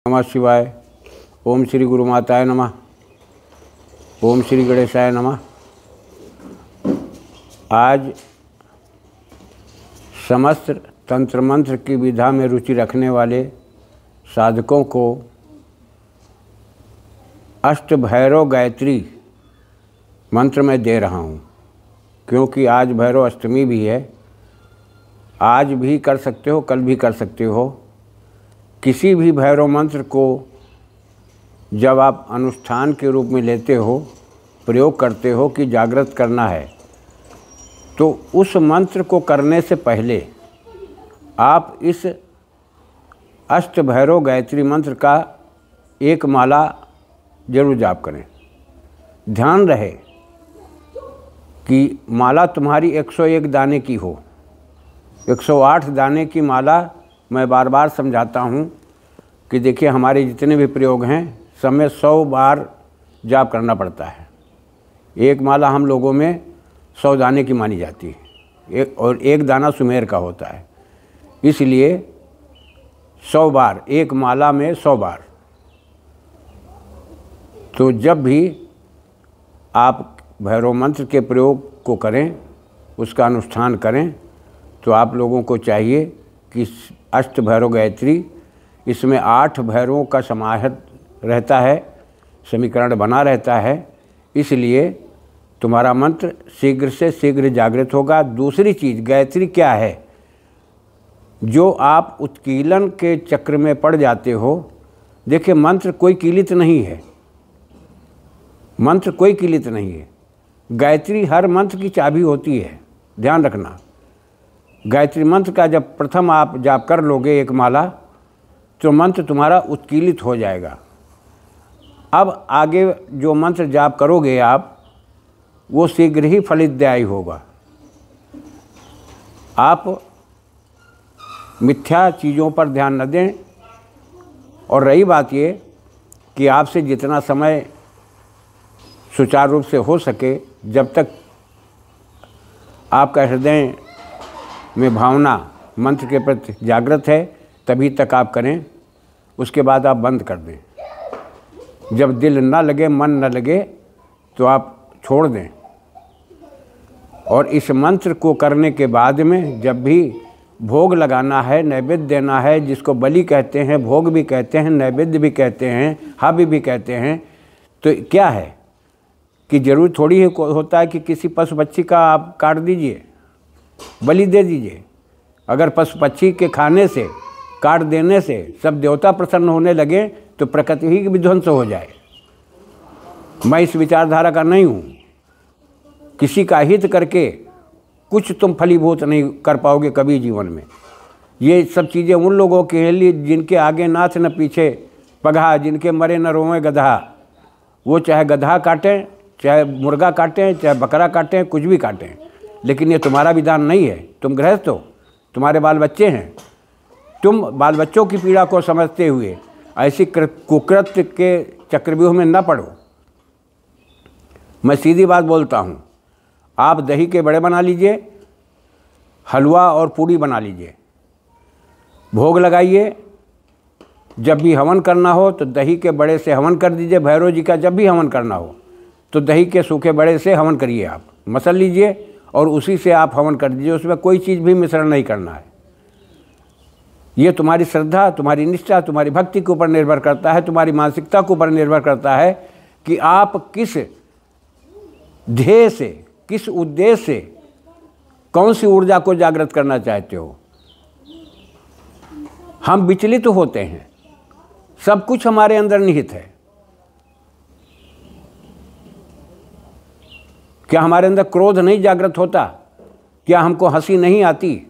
नमः शिवाय। ओम श्री गुरु माताय नमः। ओम श्री गणेशाय नमः। आज समस्त तंत्र मंत्र की विधा में रुचि रखने वाले साधकों को अष्ट भैरव गायत्री मंत्र में दे रहा हूँ, क्योंकि आज भैरव अष्टमी भी है। आज भी कर सकते हो, कल भी कर सकते हो। किसी भी भैरव मंत्र को जब आप अनुष्ठान के रूप में लेते हो, प्रयोग करते हो कि जागृत करना है, तो उस मंत्र को करने से पहले आप इस अष्ट भैरव गायत्री मंत्र का एक माला जरूर जाप करें। ध्यान रहे कि माला तुम्हारी 101 दाने की हो। 108 दाने की माला मैं बार बार समझाता हूँ कि देखिए, हमारे जितने भी प्रयोग हैं सब में 100 बार जाप करना पड़ता है। एक माला हम लोगों में 100 दाने की मानी जाती है, और एक दाना सुमेर का होता है, इसलिए 100 बार, एक माला में 100 बार। तो जब भी आप भैरव मंत्र के प्रयोग को करें, उसका अनुष्ठान करें, तो आप लोगों को चाहिए कि अष्ट भैरव गायत्री, इसमें 8 भैरवों का समाहित रहता है, समीकरण बना रहता है, इसलिए तुम्हारा मंत्र शीघ्र से शीघ्र जागृत होगा। दूसरी चीज़, गायत्री क्या है? जो आप उत्कीलन के चक्र में पड़ जाते हो। देखिए, मंत्र कोई कीलित नहीं है, मंत्र कोई कीलित नहीं है। गायत्री हर मंत्र की चाबी होती है, ध्यान रखना। गायत्री मंत्र का जब प्रथम आप जाप कर लोगे एक माला, तो मंत्र तुम्हारा उत्कीलित हो जाएगा। अब आगे जो मंत्र जाप करोगे आप, वो शीघ्र ही फलितदायी होगा। आप मिथ्या चीज़ों पर ध्यान न दें। और रही बात ये कि आपसे जितना समय सुचारू रूप से हो सके, जब तक आपका हृदय में भावना मंत्र के प्रति जागृत है, तभी तक आप करें। उसके बाद आप बंद कर दें। जब दिल न लगे, मन न लगे, तो आप छोड़ दें। और इस मंत्र को करने के बाद में जब भी भोग लगाना है, नैवेद्य देना है, जिसको बलि कहते हैं, भोग भी कहते हैं, नैवेद्य भी कहते हैं, हव्य भी कहते हैं, तो क्या है कि ज़रूर थोड़ी ही होता है कि किसी पशु पक्षी का आप काट दीजिए, बलि दे दीजिए। अगर पशु पक्षी के खाने से, काट देने से सब देवता प्रसन्न होने लगे, तो प्रकृति ही विध्वंस हो जाए। मैं इस विचारधारा का नहीं हूँ। किसी का हित करके कुछ तुम फलीभूत नहीं कर पाओगे कभी जीवन में। ये सब चीज़ें उन लोगों के लिए जिनके आगे नाथ न पीछे पगहा, जिनके मरे न रोए गधा। वो चाहे गधा काटें, चाहे मुर्गा काटें, चाहे बकरा काटें, कुछ भी काटें, लेकिन ये तुम्हारा विधान नहीं है। तुम गृहस्थ हो, तुम्हारे बाल बच्चे हैं। तुम बाल बच्चों की पीड़ा को समझते हुए ऐसी कुकृत्य के चक्रव्यूह में न पड़ो। मैं सीधी बात बोलता हूँ। आप दही के बड़े बना लीजिए, हलवा और पूड़ी बना लीजिए, भोग लगाइए। जब भी हवन करना हो तो दही के बड़े से हवन कर दीजिए। भैरव जी का जब भी हवन करना हो तो दही के सूखे बड़े से हवन करिए। आप मसल लीजिए और उसी से आप हवन कर दीजिए। उसमें कोई चीज़ भी मिश्रण नहीं करना है। ये तुम्हारी श्रद्धा, तुम्हारी निष्ठा, तुम्हारी भक्ति के ऊपर निर्भर करता है, तुम्हारी मानसिकता के ऊपर निर्भर करता है कि आप किस ध्येय से, किस उद्देश्य से, कौन सी ऊर्जा को जागृत करना चाहते हो। हम विचलित होते हैं, सब कुछ हमारे अंदर निहित है। क्या हमारे अंदर क्रोध नहीं जागृत होता? क्या हमको हंसी नहीं आती?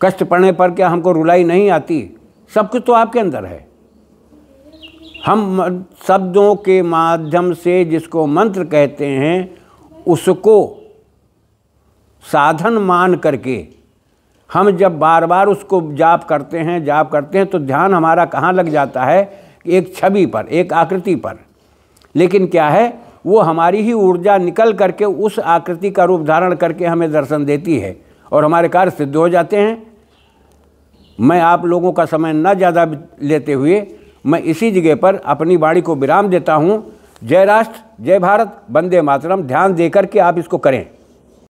कष्ट पड़ने पर क्या हमको रुलाई नहीं आती? सब कुछ तो आपके अंदर है। हम शब्दों के माध्यम से, जिसको मंत्र कहते हैं, उसको साधन मान करके हम जब बार बार उसको जाप करते हैं, तो ध्यान हमारा कहाँ लग जाता है? एक छवि पर, एक आकृति पर। लेकिन क्या है, वो हमारी ही ऊर्जा निकल करके उस आकृति का रूप धारण करके हमें दर्शन देती है, और हमारे कार्य सिद्ध हो जाते हैं। मैं आप लोगों का समय न ज़्यादा लेते हुए मैं इसी जगह पर अपनी वाणी को विराम देता हूँ। जय राष्ट्र, जय भारत, वंदे मातरम। ध्यान देकर के आप इसको करें।